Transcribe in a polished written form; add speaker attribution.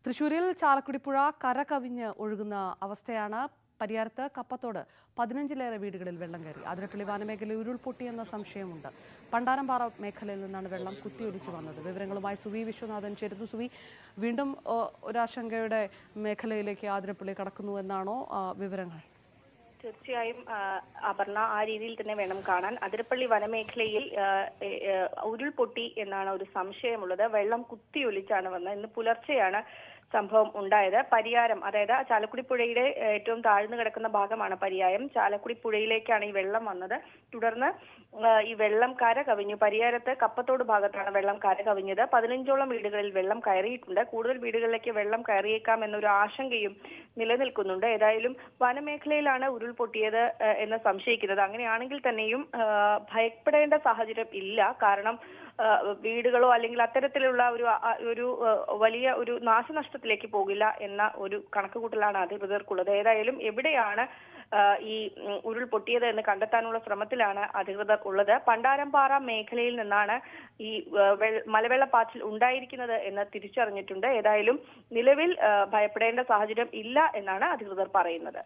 Speaker 1: തൃശൂരിൽ ചാലക്കുടിപ്പുഴ കരകവിഞ്ഞ് ഒഴുകുന്ന അവസ്ഥയാണ്. പരിയാരത്ത് കപ്പത്തോട് 15ലേറെ വീടുകളിൽ വെള്ളം കയറി. അതിരപ്പള്ളി വനമേഖലയിൽ ഉരുൾപൊട്ടിയെന്ന സംശയമുണ്ട്. പണ്ടാരംപാറ മേഖലയിൽ നിന്നാണ് വെള്ളം കുത്തിയൊലിച്ചു വന്നത്. വിവരങ്ങളുമായി സുവി വിശ്വനാഥൻ ചേരുന്നു. സുവി, വീണ്ടും ഒരാശങ്കയുടെ മേഖലയിലേക്ക് അതിരപ്പള്ളി കടക്കുന്നു എന്നാണോ വിവരങ്ങൾ?
Speaker 2: തീർച്ചയായും അപർണ, ആ രീതിയിൽ തന്നെ വേണം കാണാൻ. അതിരപ്പള്ളി വനമേഖലയിൽ ഉരുൾപൊട്ടി എന്നാണ് ഒരു സംശയമുള്ളത്. വെള്ളം കുത്തിയൊലിച്ചാണ് വന്നത്. ഇന്ന് പുലർച്ചെയാണ് സംഭവം ഉണ്ടായത്. പരിയാരം, അതായത് ചാലക്കുടി പുഴയുടെ ഏറ്റവും താഴ്ന്നു കിടക്കുന്ന ഭാഗമാണ് പരിയാരം. ചാലക്കുടി പുഴയിലേക്കാണ് ഈ വെള്ളം വന്നത്. തുടർന്ന് ഈ വെള്ളം കര കവിഞ്ഞു. പരിയാരത്ത് കപ്പത്തോട് ഭാഗത്താണ് വെള്ളം കര കവിഞ്ഞത്. 15ഓളം വീടുകളിൽ വെള്ളം കയറിയിട്ടുണ്ട്. കൂടുതൽ വീടുകളിലേക്ക് വെള്ളം കയറിയേക്കാം എന്നൊരു ആശങ്കയും നിലനിൽക്കുന്നുണ്ട്. ഏതായാലും വനമേഖലയിലാണ് ഉരുൾപൊട്ടിയത് എന്ന് സംശയിക്കുന്നത്. അങ്ങനെയാണെങ്കിൽ തന്നെയും ഭയപ്പെടേണ്ട സാഹചര്യം ഇല്ല. കാരണം വീടുകളോ അല്ലെങ്കിൽ അത്തരത്തിലുള്ള ഒരു വലിയ ഒരു നാശനഷ്ടത്തിലേക്ക് പോകില്ല എന്ന ഒരു കണക്കുകൂട്ടലാണ് അധികൃതർക്കുള്ളത്. ഏതായാലും എവിടെയാണ് ഈ ഉരുൾപൊട്ടിയത് എന്ന് കണ്ടെത്താനുള്ള ശ്രമത്തിലാണ് അധികൃതർ ഉള്ളത്. പണ്ടാരംപാറ മേഖലയിൽ നിന്നാണ് ഈ മലവെള്ളപ്പാച്ചിൽ ഉണ്ടായിരിക്കുന്നത് എന്ന് തിരിച്ചറിഞ്ഞിട്ടുണ്ട്. ഏതായാലും നിലവിൽ ഭയപ്പെടേണ്ട സാഹചര്യം ഇല്ല എന്നാണ് അധികൃതർ പറയുന്നത്.